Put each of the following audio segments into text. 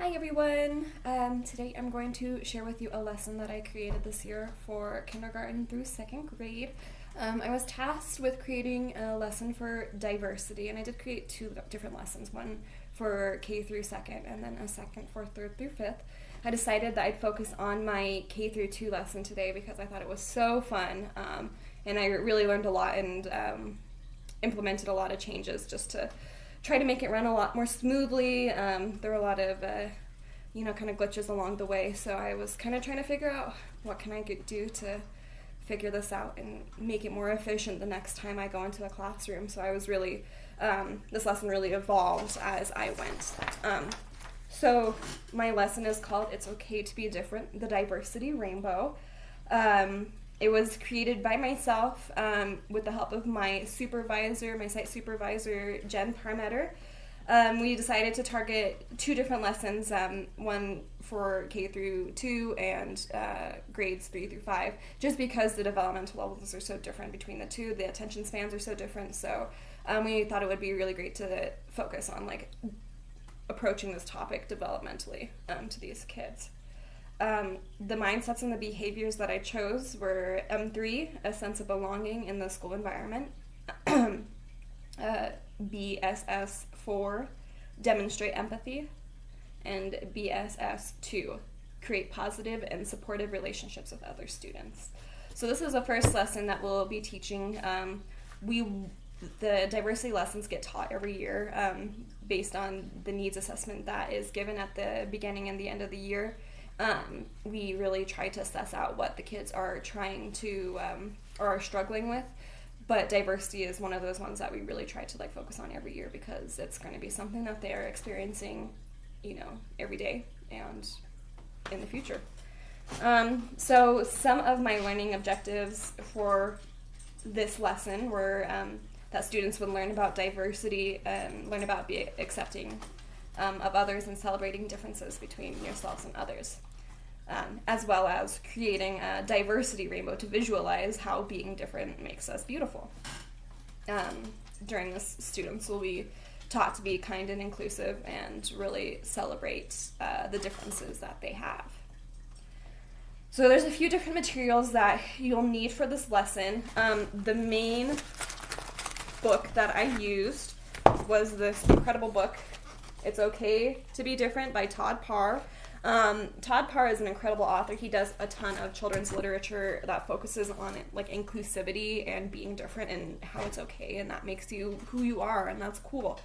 Hi everyone! Today I'm going to share with you a lesson that I created this year for kindergarten through second grade. I was tasked with creating a lesson for diversity, and I did create two different lessons, one for K through second and then a second for third through fifth. I decided that I'd focus on my K through 2 lesson today because I thought it was so fun, and I really learned a lot and implemented a lot of changes just to try to make it run a lot more smoothly. There were a lot of, kind of glitches along the way, so I was kind of trying to figure out what can I do to figure this out and make it more efficient the next time I go into the classroom. So I was really, this lesson really evolved as I went. So my lesson is called It's Okay to Be Different, the Diversity Rainbow. It was created by myself with the help of my site supervisor, Jen Parmeter. We decided to target two different lessons, one for K through 2 and grades 3 through 5, just because the developmental levels are so different between the two, the attention spans are so different, so we thought it would be really great to focus on approaching this topic developmentally to these kids. The mindsets and the behaviors that I chose were M3, a sense of belonging in the school environment, BSS4, demonstrate empathy, and BSS2, create positive and supportive relationships with other students. So this is the first lesson that we'll be teaching. The diversity lessons get taught every year based on the needs assessment that is given at the beginning and the end of the year. We really try to assess out what the kids are trying to or are struggling with, but diversity is one of those ones that we really try to focus on every year because it's going to be something that they're experiencing, every day and in the future. So some of my learning objectives for this lesson were that students would learn about diversity and learn about being accepting of others and celebrating differences between yourselves and others, as well as creating a diversity rainbow to visualize how being different makes us beautiful. During this, students will be taught to be kind and inclusive and really celebrate the differences that they have. So there's a few different materials that you'll need for this lesson. The main book that I used was this incredible book, It's Okay to Be Different by Todd Parr. Todd Parr is an incredible author. He does a ton of children's literature that focuses on inclusivity and being different and how it's okay and that makes you who you are, and that's cool.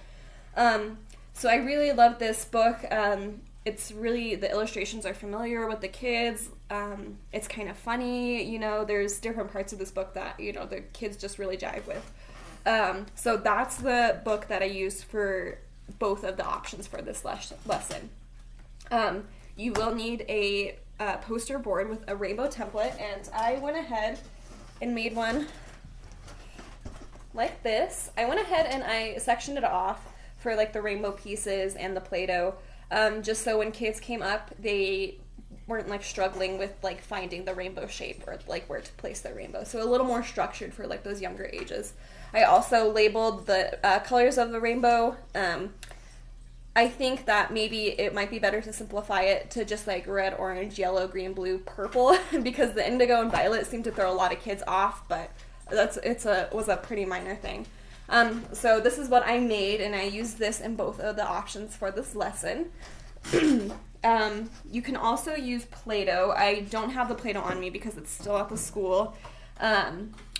So I really love this book. It's really, the illustrations are familiar with the kids. It's kind of funny, there's different parts of this book that, the kids just really jive with. So that's the book that I used for both of the options for this lesson. You will need a poster board with a rainbow template, and I went ahead and made one like this. I went ahead and I sectioned it off for the rainbow pieces and the Play-Doh, just so when kids came up, they weren't struggling with finding the rainbow shape or where to place the rainbow. So a little more structured for those younger ages. I also labeled the colors of the rainbow. I think that maybe it might be better to simplify it to just red, orange, yellow, green, blue, purple, because the indigo and violet seem to throw a lot of kids off, but was a pretty minor thing. So this is what I made, and I used this in both of the options for this lesson. You can also use Play-Doh. I don't have the Play-Doh on me because it's still at the school.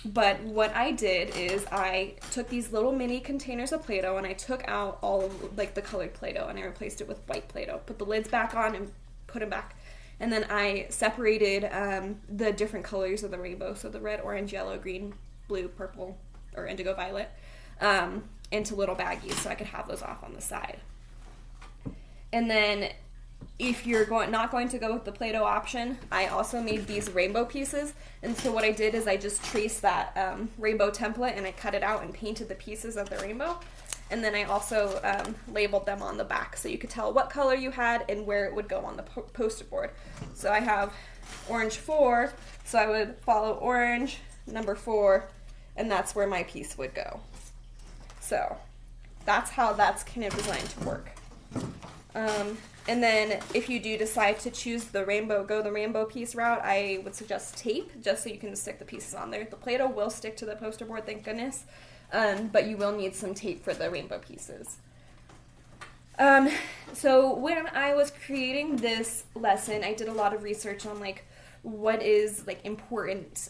But what I did is I took these little mini containers of Play-Doh and I took out all of the colored Play-Doh and I replaced it with white Play-Doh. Put the lids back on and put them back. And then I separated the different colors of the rainbow, so the red, orange, yellow, green, blue, purple, or indigo violet, into little baggies so I could have those off on the side. And then if you're not going to go with the Play-Doh option, I also made these rainbow pieces. And so what I did is I just traced that rainbow template and I cut it out and painted the pieces of the rainbow. And then I also labeled them on the back so you could tell what color you had and where it would go on the poster board. So I have orange 4, so I would follow orange, number 4, and that's where my piece would go. So that's how that's kind of designed to work. And then if you do decide to choose the rainbow piece route, I would suggest tape, just so you can stick the pieces on there. The Play-Doh will stick to the poster board, thank goodness, but you will need some tape for the rainbow pieces. So when I was creating this lesson, I did a lot of research on like what is like important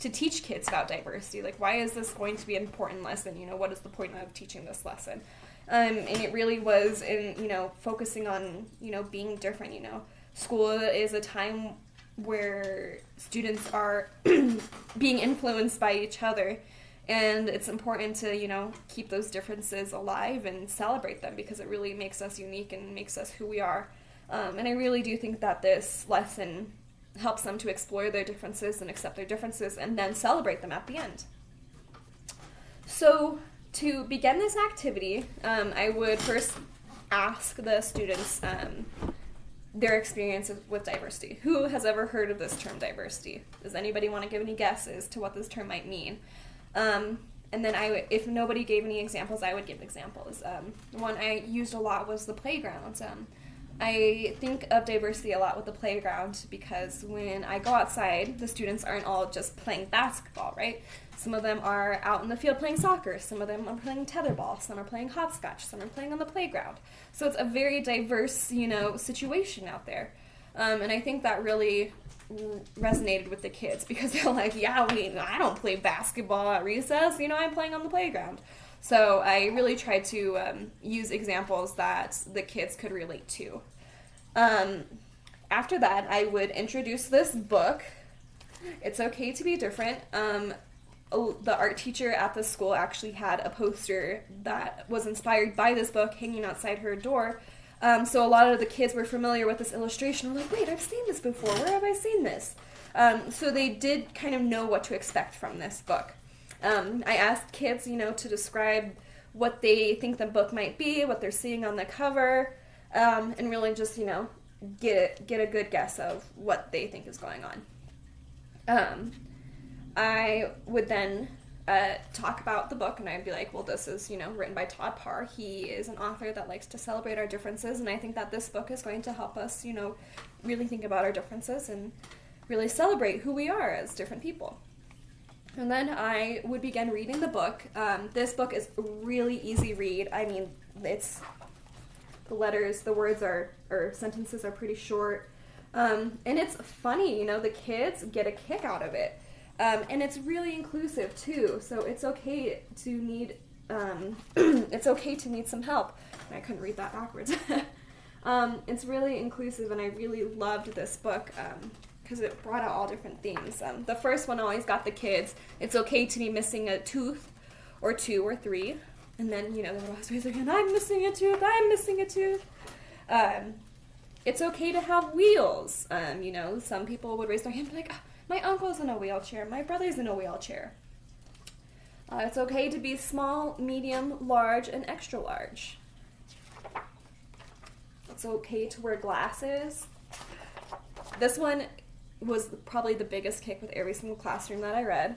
to teach kids about diversity. Like, why is this going to be an important lesson? You know, what is the point of teaching this lesson? And it really was in, you know, focusing on, you know, being different. You know, school is a time where students are being influenced by each other, and it's important to, you know, keep those differences alive and celebrate them, because it really makes us unique and makes us who we are. And I really do think that this lesson helps them to explore their differences and accept their differences and then celebrate them at the end. So to begin this activity, I would first ask the students their experiences with diversity. Who has ever heard of this term diversity? Does anybody want to give any guesses to what this term might mean? And then if nobody gave any examples, I would give examples. One I used a lot was the playground. I think of diversity a lot with the playground because when I go outside, the students aren't all just playing basketball, right? Some of them are out in the field playing soccer, some of them are playing tetherball, some are playing hopscotch, some are playing on the playground. So it's a very diverse, you know, situation out there. And I think that really resonated with the kids because they're like, yeah, I don't play basketball at recess, you know, I'm playing on the playground. So I really tried to use examples that the kids could relate to. After that, I would introduce this book. It's Okay to Be Different. The art teacher at the school actually had a poster that was inspired by this book hanging outside her door. So a lot of the kids were familiar with this illustration. I'm like, wait, I've seen this before. Where have I seen this? So they did kind of know what to expect from this book. I asked kids, you know, to describe what they think the book might be, what they're seeing on the cover, and really just, you know, get a good guess of what they think is going on. I would then talk about the book, and I'd be like, well, this is, you know, written by Todd Parr. He is an author that likes to celebrate our differences, and I think that this book is going to help us, you know, really think about our differences and really celebrate who we are as different people. And then I would begin reading the book. This book is a really easy read. I mean, the words or sentences are pretty short. And it's funny, you know, the kids get a kick out of it. And it's really inclusive too. So it's okay to need, some help. I couldn't read that backwards. It's really inclusive, and I really loved this book. Because it brought out all different themes. The first one always got the kids, it's okay to be missing a tooth, or 2 or 3. And then, you know, they would always raise their hand, I'm missing a tooth, I'm missing a tooth. It's okay to have wheels. You know, some people would raise their hand and be like, my uncle's in a wheelchair, my brother's in a wheelchair. It's okay to be small, medium, large, and extra large. It's okay to wear glasses. This one was probably the biggest kick with every single classroom that I read.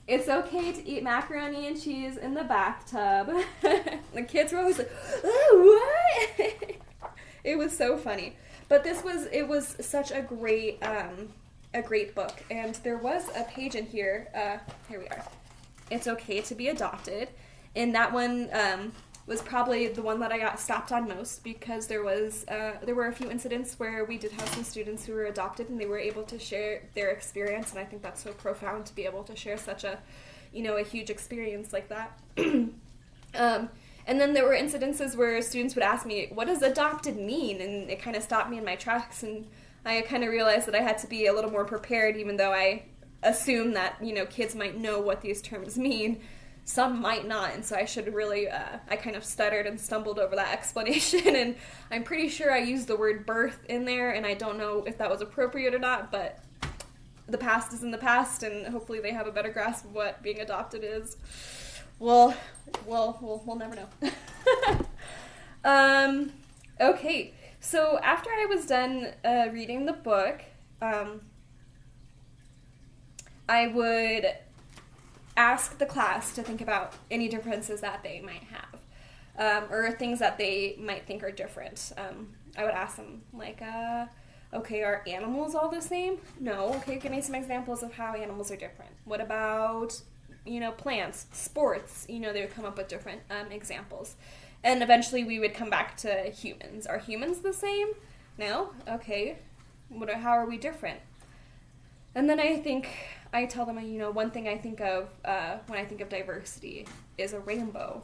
It's okay to eat macaroni and cheese in the bathtub. The kids were always like, oh, what? It was so funny. But it was such a great book. And there was a page in here. Here we are. It's okay to be adopted. And that one was probably the one that I got stopped on most, because there were a few incidents where we did have some students who were adopted and they were able to share their experience, and I think that's so profound to be able to share such a, you know, a huge experience like that. And then there were incidences where students would ask me, what does adopted mean? And it kind of stopped me in my tracks, and I kind of realized that I had to be a little more prepared, even though I assume that, you know, kids might know what these terms mean. Some might not, and so I should really, I kind of stuttered and stumbled over that explanation, and I'm pretty sure I used the word birth in there, and I don't know if that was appropriate or not, but the past is in the past, and hopefully they have a better grasp of what being adopted is. We'll never know. Okay, so after I was done reading the book, I would ask the class to think about any differences that they might have. or things that they might think are different. I would ask them, like, okay, are animals all the same? No. Okay, give me some examples of how animals are different. What about, plants, sports? They would come up with different examples. And eventually we would come back to humans. Are humans the same? No? Okay. How are we different? And then I tell them, one thing I think of when I think of diversity is a rainbow,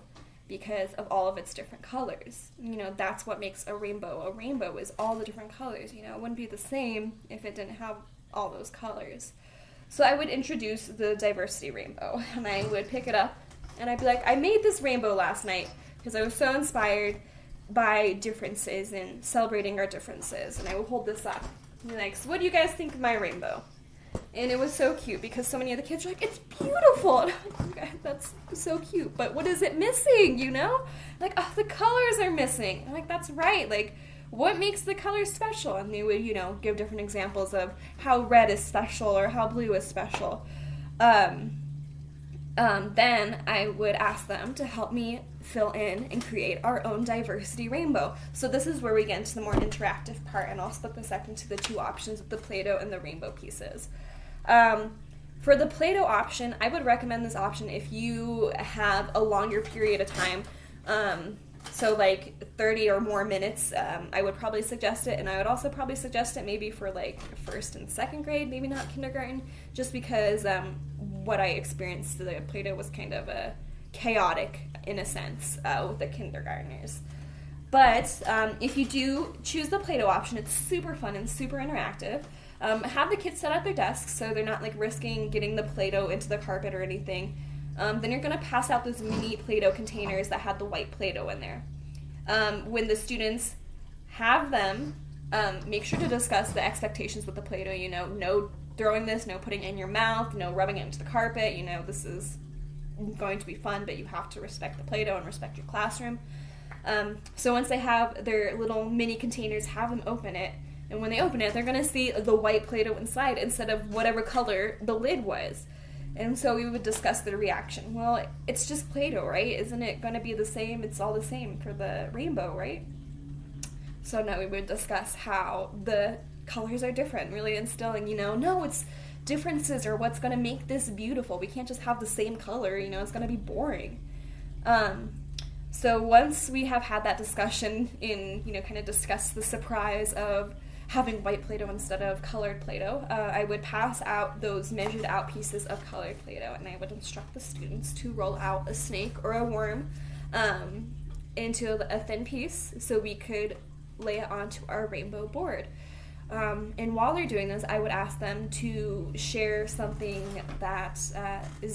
because of all of its different colors. That's what makes a rainbow. A rainbow is all the different colors. It wouldn't be the same if it didn't have all those colors. So I would introduce the diversity rainbow, and I would pick it up, and I'd be like, I made this rainbow last night because I was so inspired by differences and celebrating our differences. And I would hold this up and be like, so what do you guys think of my rainbow? And it was so cute because so many of the kids were like, it's beautiful. And I'm like, okay, that's so cute. But what is it missing, Like, oh, the colors are missing. I'm like, that's right. Like, what makes the colors special? And they would, give different examples of how red is special or how blue is special. Then I would ask them to help me fill in and create our own diversity rainbow. So this is where we get into the more interactive part, and I'll split this up into the two options of the Play-Doh and the rainbow pieces. For the Play-Doh option, I would recommend this option if you have a longer period of time, so like 30 or more minutes. I would probably suggest it, and I would also probably suggest it maybe for like first and second grade, maybe not kindergarten, just because what I experienced, the Play-Doh was kind of chaotic in a sense with the kindergartners. But if you do choose the Play-Doh option, it's super fun and super interactive. Have the kids set at their desks so they're not like risking getting the Play-Doh into the carpet or anything. Then you're going to pass out those mini Play-Doh containers that have the white Play-Doh in there. When the students have them, make sure to discuss the expectations with the Play-Doh. No throwing this, no putting it in your mouth, no rubbing it into the carpet. This is going to be fun, but you have to respect the Play-Doh and respect your classroom. So once they have their little mini containers, have them open it. And when they open it, they're going to see the white Play-Doh inside instead of whatever color the lid was. And so we would discuss the reaction. Well, it's just Play-Doh, right? Isn't it going to be the same? It's all the same for the rainbow, right? So now we would discuss how the colors are different, really instilling, no, it's differences are what's going to make this beautiful. We can't just have the same color, it's going to be boring. So once we have had that discussion in, kind of discuss the surprise of having white Play-Doh instead of colored Play-Doh, I would pass out those measured out pieces of colored Play-Doh, and I would instruct the students to roll out a snake or a worm into a thin piece so we could lay it onto our rainbow board. And while they're doing this, I would ask them to share something that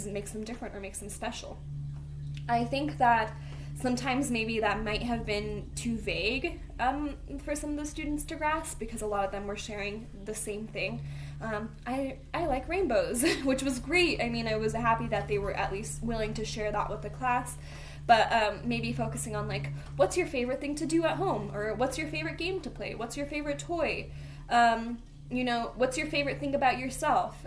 makes them different or makes them special. I think that sometimes maybe that might have been too vague for some of the students to grasp, because a lot of them were sharing the same thing. I like rainbows, which was great. I mean, I was happy that they were at least willing to share that with the class. But maybe focusing on, like, what's your favorite thing to do at home? Or what's your favorite game to play? What's your favorite toy? What's your favorite thing about yourself?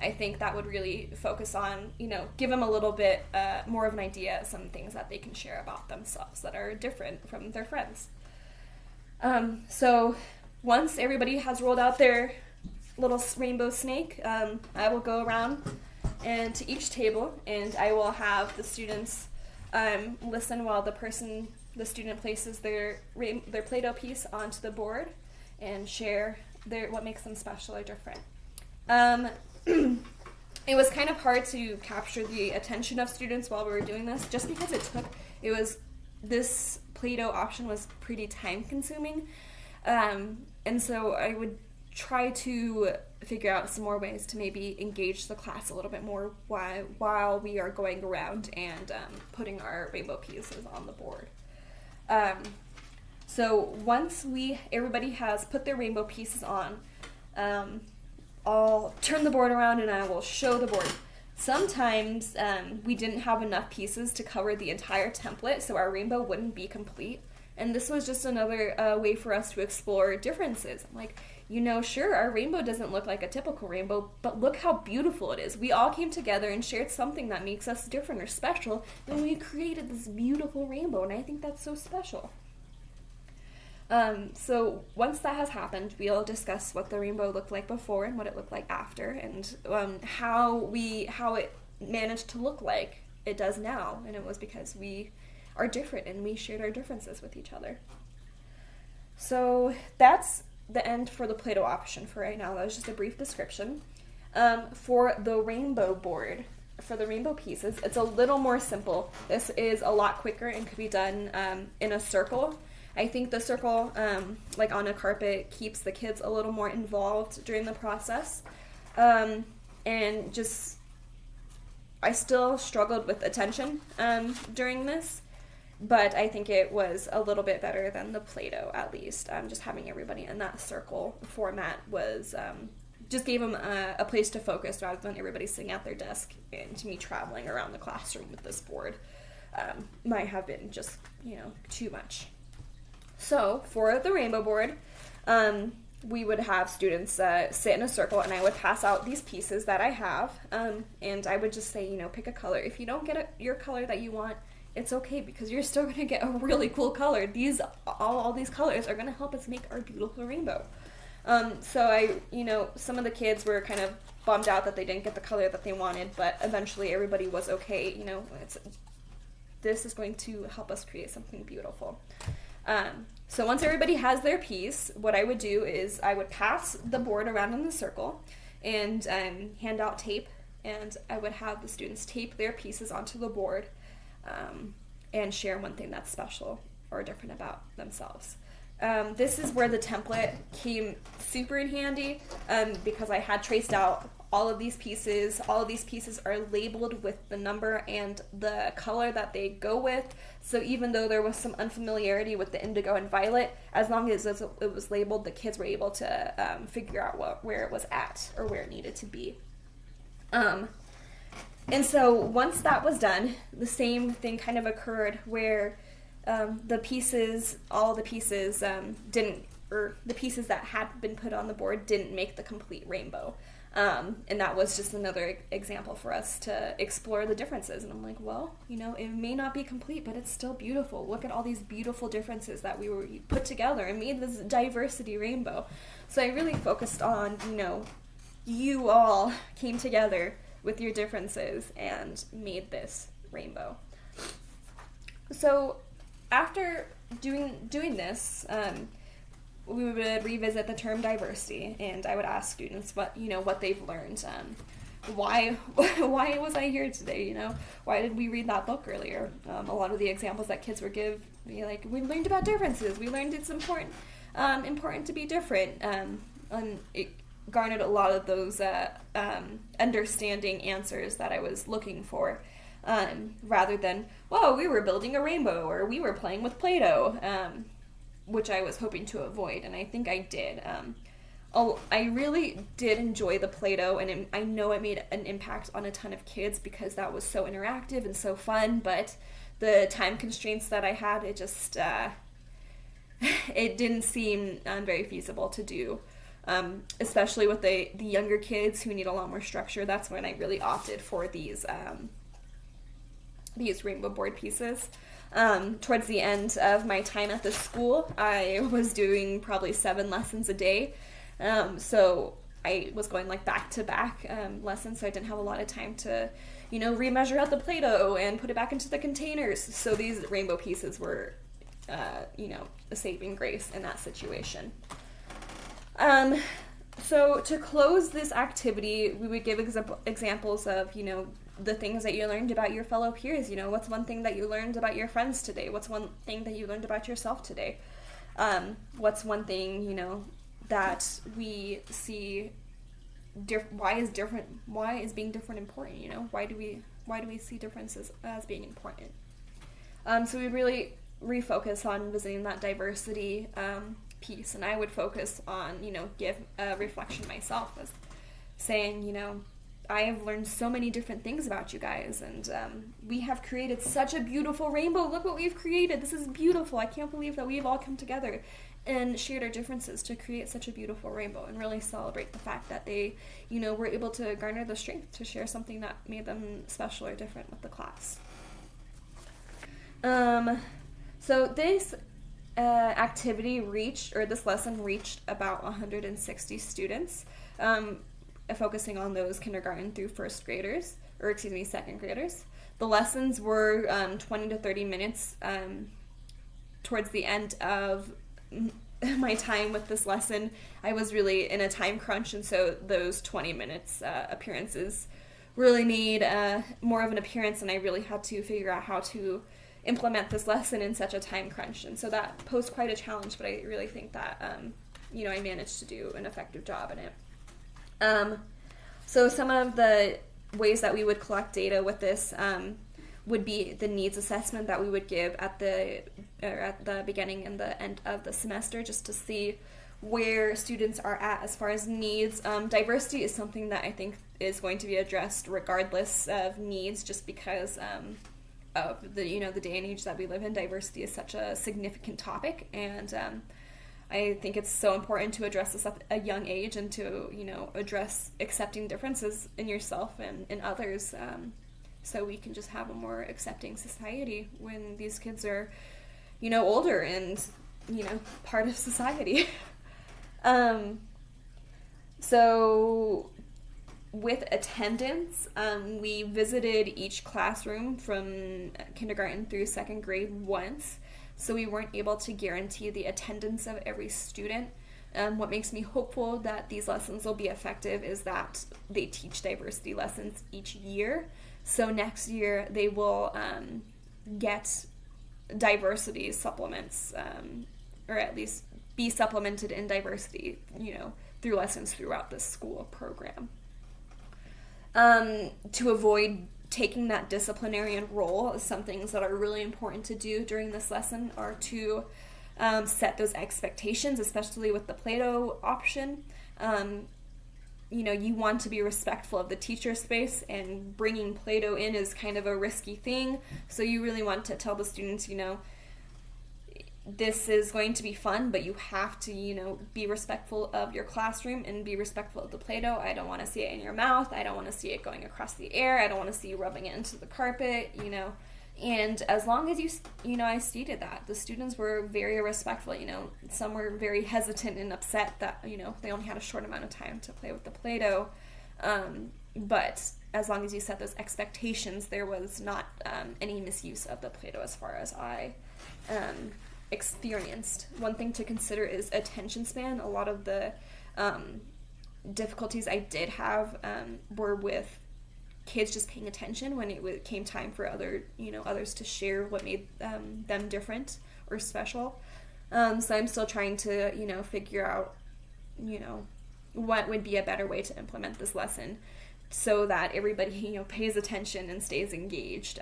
I think that would really focus on, give them a little bit more of an idea of some things that they can share about themselves that are different from their friends. So once everybody has rolled out their little rainbow snake, I will go around and to each table, and I will have the students listen while the student places their Play-Doh piece onto the board and share what makes them special or different. It was kind of hard to capture the attention of students while we were doing this, just because this Play-Doh option was pretty time consuming. And so I would try to figure out some more ways to maybe engage the class a little bit more while we are going around and putting our rainbow pieces on the board. So once everybody has put their rainbow pieces on, I'll turn the board around and I will show the board. Sometimes we didn't have enough pieces to cover the entire template, so our rainbow wouldn't be complete. And this was just another way for us to explore differences. I'm like, sure, our rainbow doesn't look like a typical rainbow, but look how beautiful it is. We all came together and shared something that makes us different or special, and we created this beautiful rainbow, and I think that's so special. So once that has happened, we'll discuss what the rainbow looked like before and what it looked like after, and how it managed to look like it does now. And it was because we are different and we shared our differences with each other. So that's the end for the Play-Doh option for right now. That was just a brief description. For the rainbow board, for the rainbow pieces, it's a little more simple. This is a lot quicker and could be done in a circle. I think the circle, like on a carpet, keeps the kids a little more involved during the process. And just, I still struggled with attention during this, but I think it was a little bit better than the Play-Doh, at least. Just having everybody in that circle format was, just gave them a place to focus rather than everybody sitting at their desk and me traveling around the classroom with this board. Might have been just, too much. So for the rainbow board, we would have students sit in a circle, and I would pass out these pieces that I have, and I would just say, pick a color. If you don't get your color that you want, it's okay, because you're still going to get a really cool color. All these colors are going to help us make our beautiful rainbow. So some of the kids were kind of bummed out that they didn't get the color that they wanted, but eventually everybody was okay. This is going to help us create something beautiful. So once everybody has their piece, what I would do is I would pass the board around in the circle and hand out tape, and I would have the students tape their pieces onto the board and share one thing that's special or different about themselves. This is where the template came super in handy because I had traced out all of these pieces. All of these pieces are labeled with the number and the color that they go with. So even though there was some unfamiliarity with the indigo and violet, as long as it was labeled, the kids were able to figure out where it was at or where it needed to be. And so once that was done, the same thing kind of occurred where the pieces that had been put on the board didn't make the complete rainbow. And that was just another example for us to explore the differences. And I'm like, well, it may not be complete, but it's still beautiful. Look at all these beautiful differences that we were put together and made this diversity rainbow. So I really focused on, you all came together with your differences and made this rainbow. So after doing this, we would revisit the term diversity, and I would ask students what they've learned. Why was I here today? Why did we read that book earlier? A lot of the examples that kids would give me, like, we learned about differences. We learned it's important to be different. And it garnered a lot of those understanding answers that I was looking for, rather than, well, we were building a rainbow or we were playing with Play-Doh. Which I was hoping to avoid, and I think I did. I really did enjoy the Play-Doh, and I know it made an impact on a ton of kids because that was so interactive and so fun, but the time constraints that I had, it just, it didn't seem very feasible to do, especially with the younger kids who need a lot more structure. That's when I really opted for these rainbow board pieces. Towards the end of my time at the school, I was doing probably 7 lessons a day. So I was going like back-to-back lessons, so I didn't have a lot of time to, remeasure out the Play-Doh and put it back into the containers. So these rainbow pieces were, a saving grace in that situation. So to close this activity, we would give examples of, the things that you learned about your fellow peers. What's one thing that you learned about your friends today? What's one thing that you learned about yourself today? What's one thing, that we see, why is being different important? Why do we see differences as being important? So we really refocus on visiting that diversity piece, and I would focus on, give a reflection myself as saying, I have learned so many different things about you guys, and we have created such a beautiful rainbow. Look what we've created. This is beautiful. I can't believe that we've all come together and shared our differences to create such a beautiful rainbow, and really celebrate the fact that they, you know, were able to garner the strength to share something that made them special or different with the class. So this activity reached, or this lesson reached, about 160 students, focusing on those kindergarten through second graders. The lessons were 20 to 30 minutes. Towards the end of my time with this lesson, I was really in a time crunch, and so those 20 minutes appearances really made more of an appearance, and I really had to figure out how to implement this lesson in such a time crunch, and so that posed quite a challenge, but I really think that you know, I managed to do an effective job in it. So some of the ways that we would collect data with this would be the needs assessment that we would give at the beginning and the end of the semester, just to see where students are at as far as needs. Diversity is something that I think is going to be addressed regardless of needs, just because of the, you know, the day and age that we live in. Diversity is such a significant topic, and I think it's so important to address this at a young age, and to, you know, address accepting differences in yourself and in others, so we can just have a more accepting society when these kids are, you know, older and, you know, part of society. So with attendance, we visited each classroom from kindergarten through second grade once, so we weren't able to guarantee the attendance of every student. What makes me hopeful that these lessons will be effective is that they teach diversity lessons each year. So next year they will get diversity supplements, or at least be supplemented in diversity, you know, through lessons throughout the school program. To avoid taking that disciplinarian role, some things that are really important to do during this lesson are to set those expectations, especially with the Play-Doh option. You know, you want to be respectful of the teacher space, and bringing Play-Doh in is kind of a risky thing, so you really want to tell the students, you know, this is going to be fun, but you have to, you know, be respectful of your classroom and be respectful of the Play-Doh. I don't want to see it in your mouth. I don't want to see it going across the air. I don't want to see you rubbing it into the carpet, you know. And as long as you know, I stated that, the students were very respectful. You know, some were very hesitant and upset that, you know, they only had a short amount of time to play with the Play-Doh. But as long as you set those expectations, there was not any misuse of the Play-Doh as far as I experienced. One thing to consider is attention span. A lot of the difficulties I did have were with kids just paying attention when it came time for others to share what made them different or special. So I'm still trying to, you know, figure out, you know, what would be a better way to implement this lesson so that everybody, you know, pays attention and stays engaged.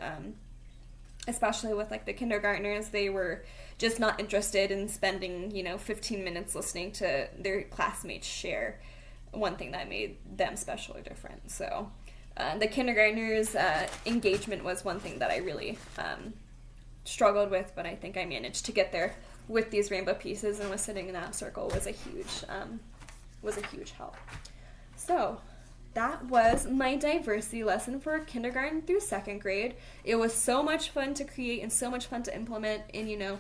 Especially with like the kindergartners, they were just not interested in spending, you know, 15 minutes listening to their classmates share one thing that made them special or different. So the kindergartners' engagement was one thing that I really struggled with, but I think I managed to get there with these rainbow pieces, and was sitting in that circle was a huge help. So that was my diversity lesson for kindergarten through second grade. It was so much fun to create and so much fun to implement, and, you know,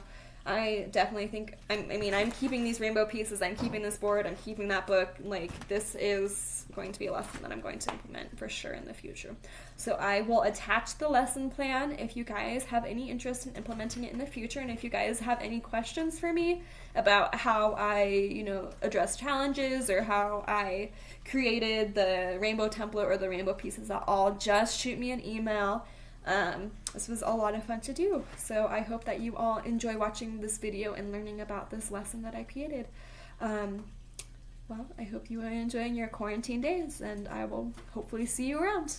I definitely think, I'm keeping these rainbow pieces, I'm keeping this board, I'm keeping that book. Like, this is going to be a lesson that I'm going to implement for sure in the future. So I will attach the lesson plan if you guys have any interest in implementing it in the future, and if you guys have any questions for me about how I, you know, address challenges or how I created the rainbow template or the rainbow pieces at all, just shoot me an email. This was a lot of fun to do, so I hope that you all enjoy watching this video and learning about this lesson that I created. Well, I hope you are enjoying your quarantine days, and I will hopefully see you around.